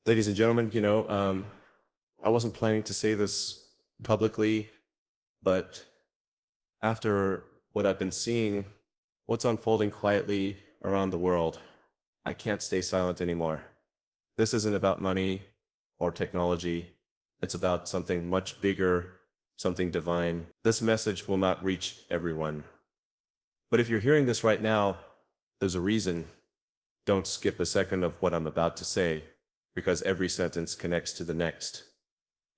Ladies and gentlemen, I wasn't planning to say this publicly, but after what I've been seeing, what's unfolding quietly around the world, I can't stay silent anymore. This isn't about money or technology. It's about something much bigger, something divine. This message will not reach everyone. But if you're hearing this right now, there's a reason. Don't skip a second of what I'm about to say, because every sentence connects to the next.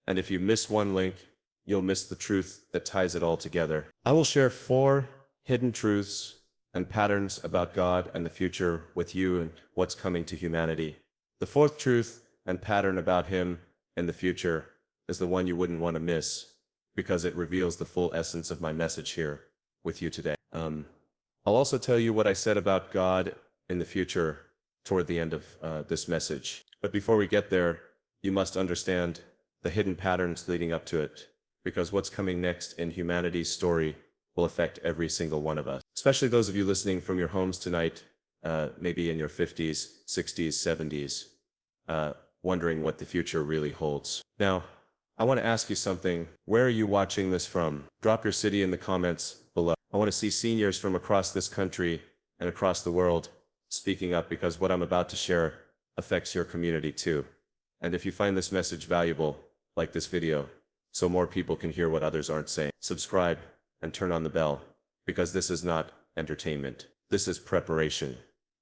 And if you miss one link, you'll miss the truth that ties it all together. I will share 4 hidden truths and patterns about God and the future with you and what's coming to humanity. The 4th truth and pattern about Him and the future is the one you wouldn't want to miss, because it reveals the full essence of my message here with you today. I'll also tell you what I said about God in the future toward the end of this message. But before we get there, you must understand the hidden patterns leading up to it, because what's coming next in humanity's story will affect every single one of us, especially those of you listening from your homes tonight, maybe in your 50s, 60s, 70s, wondering what the future really holds. Now, I want to ask you something. Where are you watching this from? Drop your city in the comments below. I want to see seniors from across this country and across the world speaking up, because what I'm about to share affects your community too. And if you find this message valuable, like this video, so more people can hear what others aren't saying. Subscribe and turn on the bell, because this is not entertainment. This is preparation.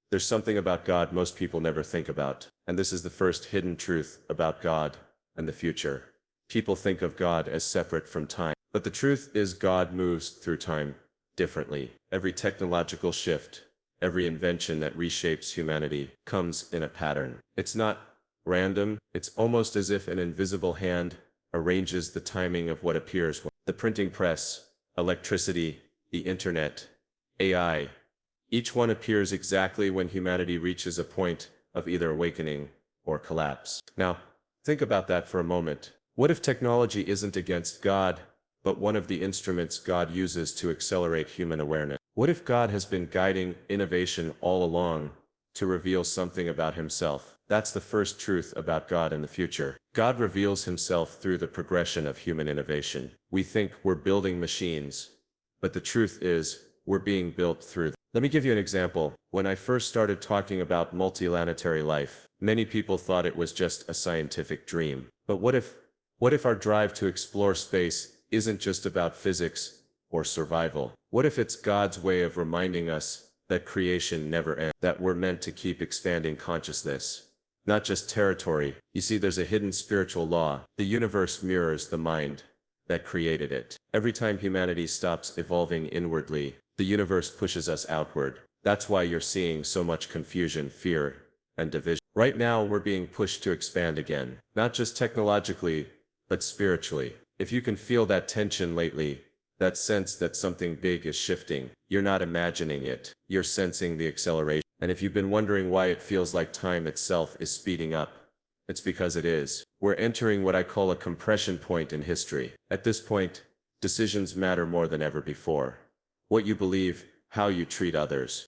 There's something about God most people never think about, and this is the first hidden truth about God and the future. People think of God as separate from time, but the truth is God moves through time differently. Every technological shift, every invention that reshapes humanity comes in a pattern. It's not random. It's almost as if an invisible hand arranges the timing of what appears. The printing press, electricity, the internet, AI, each one appears exactly when humanity reaches a point of either awakening or collapse. Now, think about that for a moment. What if technology isn't against God, but one of the instruments God uses to accelerate human awareness? What if God has been guiding innovation all along to reveal something about Himself? That's the first truth about God in the future. God reveals Himself through the progression of human innovation. We think we're building machines, but the truth is we're being built through them. Let me give you an example. When I first started talking about multiplanetary life, many people thought it was just a scientific dream. But what if our drive to explore space isn't just about physics or survival? What if it's God's way of reminding us that creation never ends, that we're meant to keep expanding consciousness, not just territory? You see, there's a hidden spiritual law. The universe mirrors the mind that created it. Every time humanity stops evolving inwardly, the universe pushes us outward. That's why you're seeing so much confusion, fear, and division. Right now, we're being pushed to expand again, not just technologically, but spiritually. If you can feel that tension lately, that sense that something big is shifting, you're not imagining it, you're sensing the acceleration. And if you've been wondering why it feels like time itself is speeding up, it's because it is. We're entering what I call a compression point in history. At this point, decisions matter more than ever before. What you believe, how you treat others,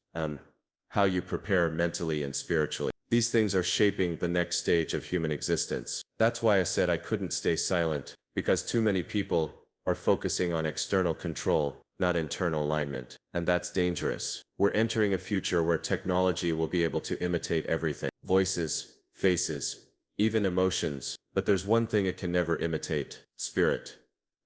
how you prepare mentally and spiritually. These things are shaping the next stage of human existence. That's why I said I couldn't stay silent, because too many people are focusing on external control, not internal alignment. And that's dangerous. We're entering a future where technology will be able to imitate everything. Voices, faces, even emotions. But there's one thing it can never imitate: spirit.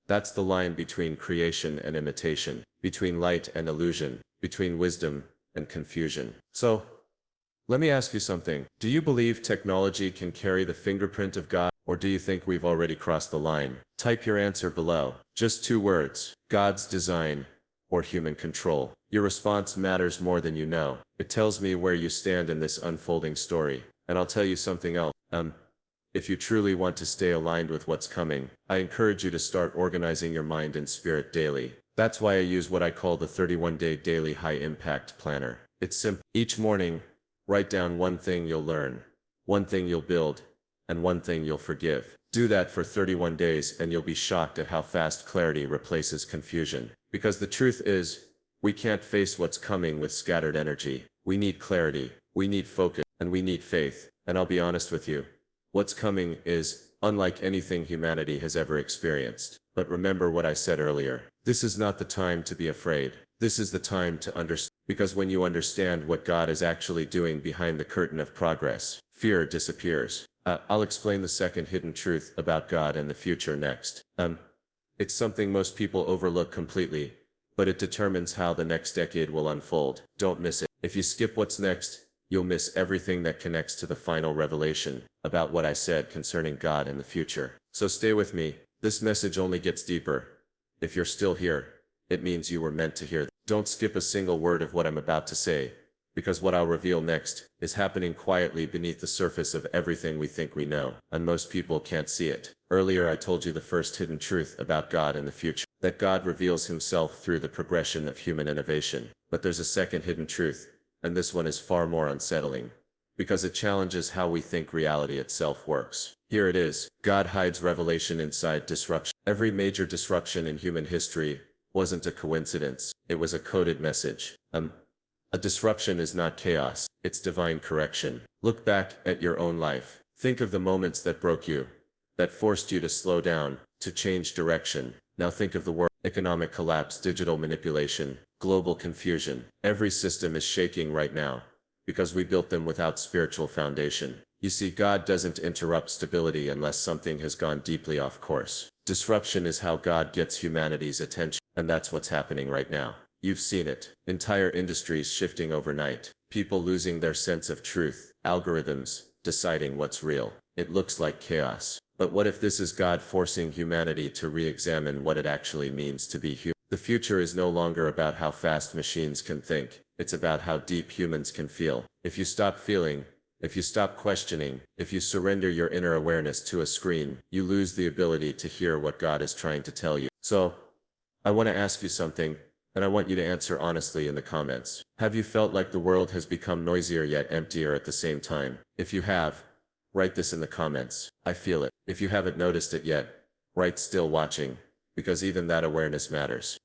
That's the line between creation and imitation, between light and illusion, between wisdom and confusion. So, let me ask you something. Do you believe technology can carry the fingerprint of God, or do you think we've already crossed the line? Type your answer below. Just 2 words: God's design or human control. Your response matters more than you know. It tells me where you stand in this unfolding story. And I'll tell you something else. If you truly want to stay aligned with what's coming, I encourage you to start organizing your mind and spirit daily. That's why I use what I call the 31-day daily high-impact planner. It's simple. Each morning, write down one thing you'll learn, one thing you'll build, and one thing you'll forgive. Do that for 31 days and you'll be shocked at how fast clarity replaces confusion. Because the truth is, we can't face what's coming with scattered energy. We need clarity, we need focus, and we need faith. And I'll be honest with you, What's coming is unlike anything humanity has ever experienced. But remember what I said earlier. This is not the time to be afraid. This is the time to understand. Because when you understand what God is actually doing behind the curtain of progress, fear disappears. I'll explain the second hidden truth about God and the future next. It's something most people overlook completely, but it determines how the next decade will unfold. Don't miss it. If you skip what's next, you'll miss everything that connects to the final revelation about what I said concerning God and the future. So stay with me. This message only gets deeper. If you're still here, it means you were meant to hear. Don't skip a single word of what I'm about to say, because what I'll reveal next is happening quietly beneath the surface of everything we think we know, and most people can't see it. Earlier I told you the first hidden truth about God and the future, that God reveals himself through the progression of human innovation. But there's a second hidden truth, and this one is far more unsettling, because it challenges how we think reality itself works. Here it is. God hides revelation inside disruption. Every major disruption in human history wasn't a coincidence. It was a coded message. A disruption is not chaos, it's divine correction. Look back at your own life. Think of the moments that broke you, that forced you to slow down, to change direction. Now think of the world: economic collapse, digital manipulation, global confusion. Every system is shaking right now, because we built them without spiritual foundation. You see, God doesn't interrupt stability unless something has gone deeply off course. Disruption is how God gets humanity's attention, and that's what's happening right now. You've seen it. Entire industries shifting overnight. People losing their sense of truth. Algorithms deciding what's real. It looks like chaos. But what if this is God forcing humanity to re-examine what it actually means to be human? The future is no longer about how fast machines can think. It's about how deep humans can feel. If you stop feeling, if you stop questioning, if you surrender your inner awareness to a screen, you lose the ability to hear what God is trying to tell you. So, I want to ask you something, and I want you to answer honestly in the comments. Have you felt like the world has become noisier yet emptier at the same time? If you have, write this in the comments. I feel it. If you haven't noticed it yet, write still watching, because even that awareness matters.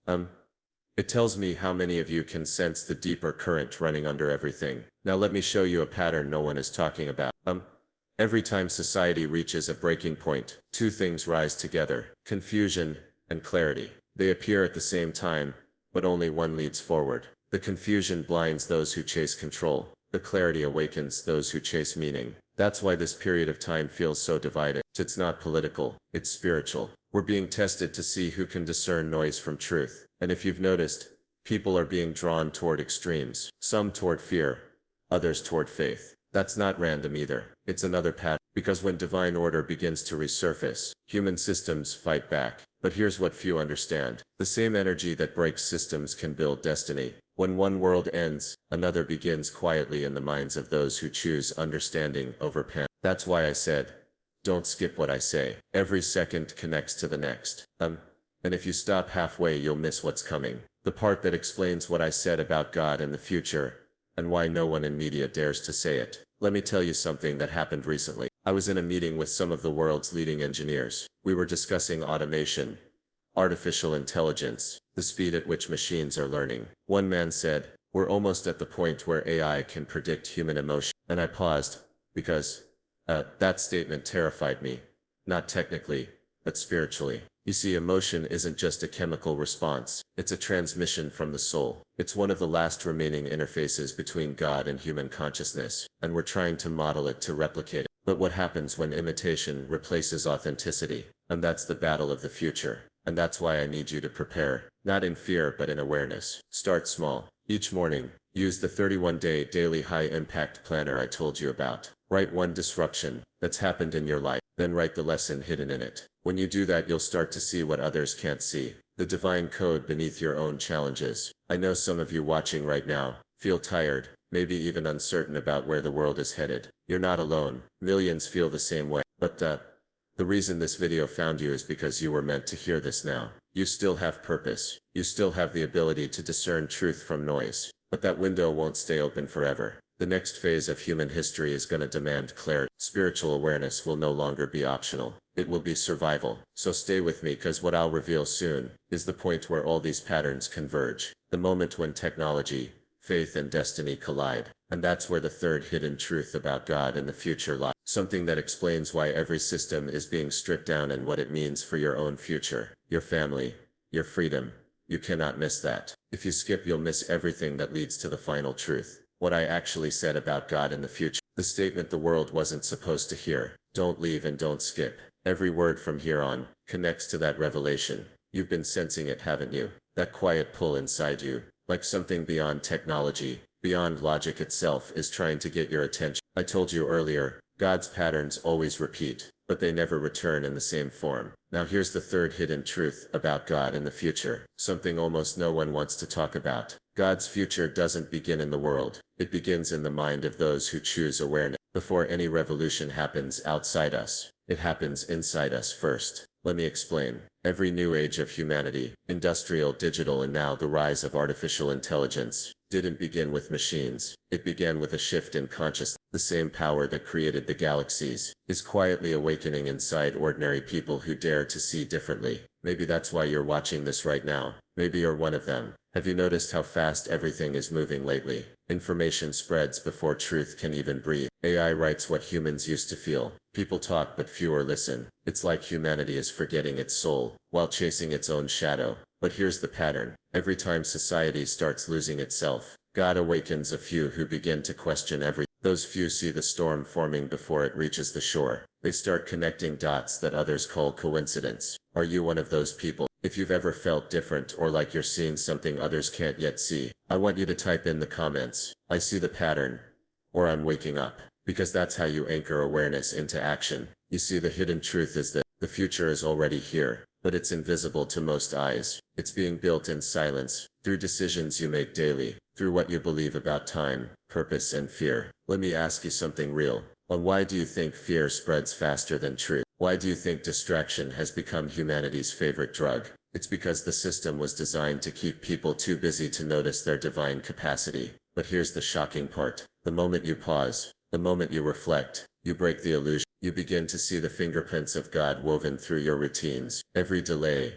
It tells me how many of you can sense the deeper current running under everything. Now let me show you a pattern no one is talking about. Every time society reaches a breaking point, two things rise together: confusion and clarity. They appear at the same time, but only one leads forward. The confusion blinds those who chase control. The clarity awakens those who chase meaning. That's why this period of time feels so divided. It's not political, it's spiritual. We're being tested to see who can discern noise from truth. And if you've noticed, people are being drawn toward extremes. Some toward fear, others toward faith. That's not random either. It's another pattern. Because when divine order begins to resurface, human systems fight back. But here's what few understand. The same energy that breaks systems can build destiny. When one world ends, another begins quietly in the minds of those who choose understanding over panic. That's why I said, don't skip what I say. Every second connects to the next. And if you stop halfway, you'll miss what's coming. The part that explains what I said about God and the future, and why no one in media dares to say it. Let me tell you something that happened recently. I was in a meeting with some of the world's leading engineers. We were discussing automation, artificial intelligence, the speed at which machines are learning. One man said, "We're almost at the point where AI can predict human emotion." And I paused, because that statement terrified me. Not technically, but spiritually. You see, emotion isn't just a chemical response. It's a transmission from the soul. It's one of the last remaining interfaces between God and human consciousness, and we're trying to model it to replicate it. But what happens when imitation replaces authenticity? And that's the battle of the future. And that's why I need you to prepare, not in fear but in awareness. Start small. Each morning, use the 31-day daily high-impact planner I told you about. Write one disruption that's happened in your life, then write the lesson hidden in it. When you do that, you'll start to see what others can't see. The divine code beneath your own challenges. I know some of you watching right now feel tired, maybe even uncertain about where the world is headed. You're not alone. Millions feel the same way. But the reason this video found you is because you were meant to hear this now. You still have purpose. You still have the ability to discern truth from noise. But that window won't stay open forever. The next phase of human history is going to demand clarity. Spiritual awareness will no longer be optional. It will be survival. So stay with me, because what I'll reveal soon is the point where all these patterns converge. The moment when technology, faith and destiny collide. And that's where the third hidden truth about God and the future lies. Something that explains why every system is being stripped down and what it means for your own future, your family, your freedom. You cannot miss that. If you skip, you'll miss everything that leads to the final truth. What I actually said about God and the future. The statement the world wasn't supposed to hear. Don't leave and don't skip. Every word from here on connects to that revelation. You've been sensing it, haven't you? That quiet pull inside you, like something beyond technology, beyond logic itself, is trying to get your attention. I told you earlier, God's patterns always repeat, but they never return in the same form. Now here's the third hidden truth about God and the future, something almost no one wants to talk about. God's future doesn't begin in the world. It begins in the mind of those who choose awareness. Before any revolution happens outside us, it happens inside us first. Let me explain. Every new age of humanity, industrial, digital, and now the rise of artificial intelligence, didn't begin with machines. It began with a shift in consciousness. The same power that created the galaxies is quietly awakening inside ordinary people who dare to see differently. Maybe that's why you're watching this right now. Maybe you're one of them. Have you noticed how fast everything is moving lately? Information spreads before truth can even breathe. AI writes what humans used to feel. People talk but fewer listen. It's like humanity is forgetting its soul, while chasing its own shadow. But here's the pattern. Every time society starts losing itself, God awakens a few who begin to question everything. Those few see the storm forming before it reaches the shore. They start connecting dots that others call coincidence. Are you one of those people? If you've ever felt different or like you're seeing something others can't yet see, I want you to type in the comments, "I see the pattern," or "I'm waking up," because that's how you anchor awareness into action. You see, the hidden truth is that the future is already here, but it's invisible to most eyes. It's being built in silence, through decisions you make daily, through what you believe about time, purpose, and fear. Let me ask you something real. Why do you think fear spreads faster than truth? Why do you think distraction has become humanity's favorite drug? It's because the system was designed to keep people too busy to notice their divine capacity. But here's the shocking part. The moment you pause, the moment you reflect, you break the illusion. You begin to see the fingerprints of God woven through your routines. Every delay,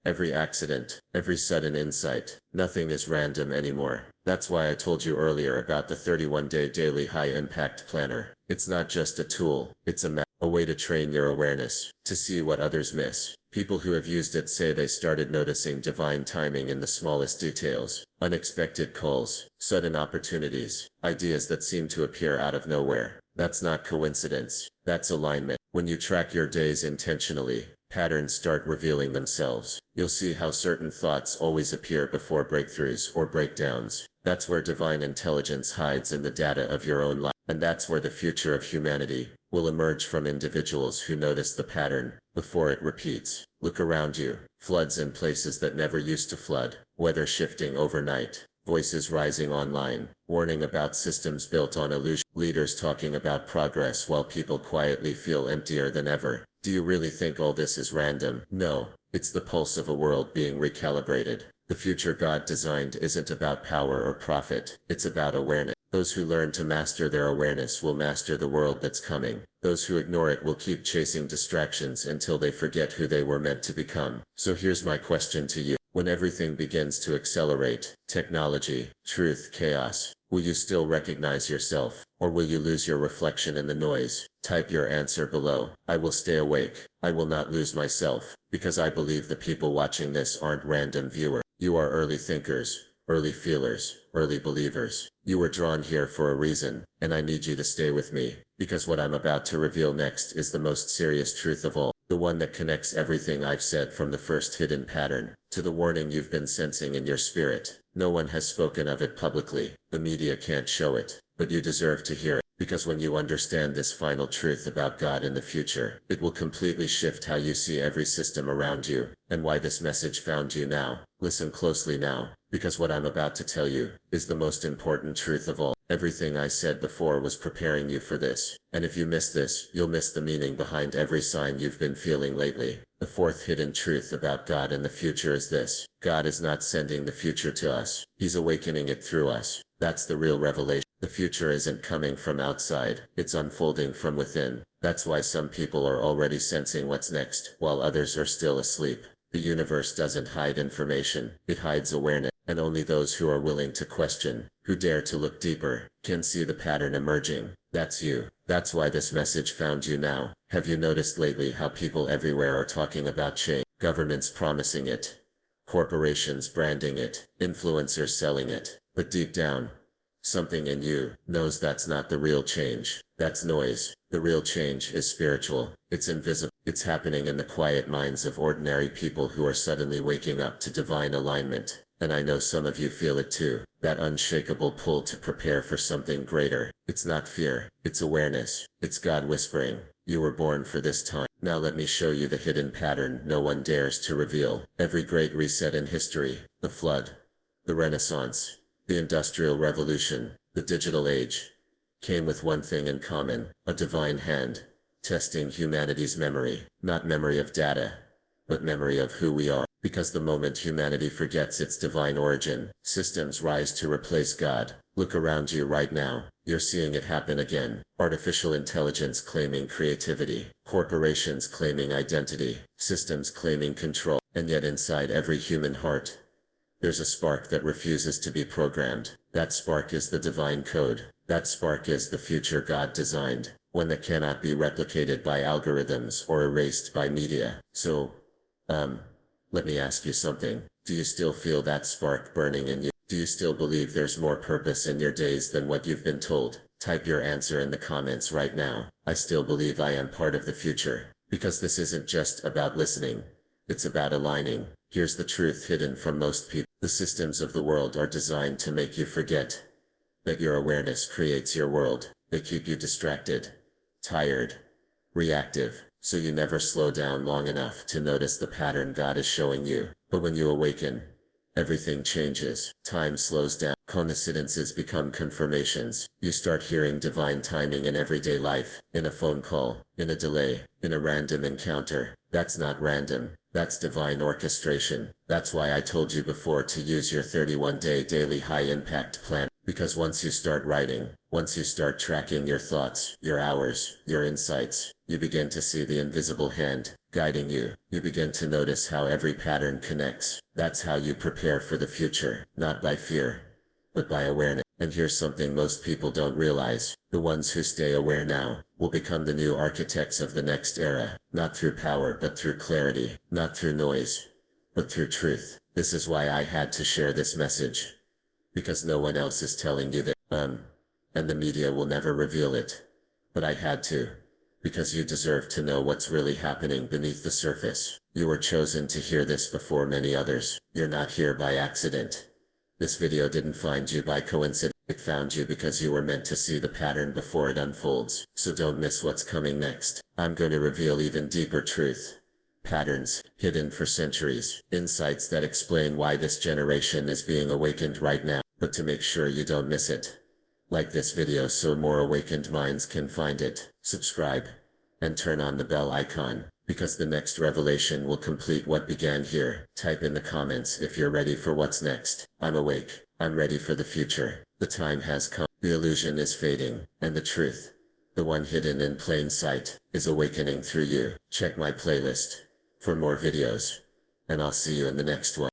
every accident, every sudden insight. Nothing is random anymore. That's why I told you earlier about the 31-day daily high-impact planner. It's not just a tool, it's a map, a way to train your awareness, to see what others miss. People who have used it say they started noticing divine timing in the smallest details. Unexpected calls, sudden opportunities, ideas that seem to appear out of nowhere. That's not coincidence, that's alignment. When you track your days intentionally, patterns start revealing themselves. You'll see how certain thoughts always appear before breakthroughs or breakdowns. That's where divine intelligence hides in the data of your own life. And that's where the future of humanity will emerge from individuals who notice the pattern before it repeats. Look around you. Floods in places that never used to flood. Weather shifting overnight. Voices rising online, warning about systems built on illusion. Leaders talking about progress while people quietly feel emptier than ever. Do you really think all this is random? No, it's the pulse of a world being recalibrated. The future God designed isn't about power or profit, it's about awareness. Those who learn to master their awareness will master the world that's coming. Those who ignore it will keep chasing distractions until they forget who they were meant to become. So here's my question to you. When everything begins to accelerate, technology, truth, chaos, will you still recognize yourself, or will you lose your reflection in the noise? Type your answer below. I will stay awake. I will not lose myself, because I believe the people watching this aren't random viewers. You are early thinkers, early feelers, early believers. You were drawn here for a reason, and I need you to stay with me, because what I'm about to reveal next is the most serious truth of all. The one that connects everything I've said from the first hidden pattern to the warning you've been sensing in your spirit. No one has spoken of it publicly. The media can't show it, but you deserve to hear it. Because when you understand this final truth about God in the future, it will completely shift how you see every system around you, and why this message found you now. Listen closely now, because what I'm about to tell you is the most important truth of all. Everything I said before was preparing you for this. And if you miss this, you'll miss the meaning behind every sign you've been feeling lately. The fourth hidden truth about God and the future is this. God is not sending the future to us. He's awakening it through us. That's the real revelation. The future isn't coming from outside. It's unfolding from within. That's why some people are already sensing what's next, while others are still asleep. The universe doesn't hide information. It hides awareness. And only those who are willing to question, who dare to look deeper, can see the pattern emerging. That's you. That's why this message found you now. Have you noticed lately how people everywhere are talking about change? Governments promising it, corporations branding it, influencers selling it. But deep down, something in you knows that's not the real change. That's noise. The real change is spiritual. It's invisible. It's happening in the quiet minds of ordinary people who are suddenly waking up to divine alignment. And I know some of you feel it too. That unshakable pull to prepare for something greater. It's not fear. It's awareness. It's God whispering, "You were born for this time." Now let me show you the hidden pattern no one dares to reveal. Every great reset in history, the flood, the Renaissance, the Industrial Revolution, the digital age, came with one thing in common: a divine hand, testing humanity's memory. Not memory of data, but memory of who we are. Because the moment humanity forgets its divine origin, systems rise to replace God. Look around you right now. You're seeing it happen again. Artificial intelligence claiming creativity, corporations claiming identity, systems claiming control. And yet inside every human heart, there's a spark that refuses to be programmed. That spark is the divine code. That spark is the future God designed, one that cannot be replicated by algorithms or erased by media. So, let me ask you something. Do you still feel that spark burning in you? Do you still believe there's more purpose in your days than what you've been told? Type your answer in the comments right now. I still believe I am part of the future. Because this isn't just about listening. It's about aligning. Here's the truth hidden from most people. The systems of the world are designed to make you forget that your awareness creates your world. They keep you distracted, tired, reactive, so you never slow down long enough to notice the pattern God is showing you. But when you awaken, everything changes. Time slows down. Coincidences become confirmations. You start hearing divine timing in everyday life, in a phone call, in a delay, in a random encounter. That's not random. That's divine orchestration. That's why I told you before to use your 31-day daily high-impact plan. Because once you start writing, once you start tracking your thoughts, your hours, your insights, you begin to see the invisible hand guiding you. You begin to notice how every pattern connects. That's how you prepare for the future, not by fear, but by awareness. And here's something most people don't realize. The ones who stay aware now will become the new architects of the next era, not through power but through clarity, not through noise, but through truth. This is why I had to share this message. Because no one else is telling you that, and the media will never reveal it. But I had to. Because you deserve to know what's really happening beneath the surface. You were chosen to hear this before many others. You're not here by accident. This video didn't find you by coincidence. It found you because you were meant to see the pattern before it unfolds. So don't miss what's coming next. I'm going to reveal even deeper truth. Patterns, hidden for centuries. Insights that explain why this generation is being awakened right now. But to make sure you don't miss it, like this video so more awakened minds can find it. Subscribe, and turn on the bell icon, because the next revelation will complete what began here. Type in the comments if you're ready for what's next. I'm awake. I'm ready for the future. The time has come. The illusion is fading, and the truth, the one hidden in plain sight, is awakening through you. Check my playlist for more videos, and I'll see you in the next one.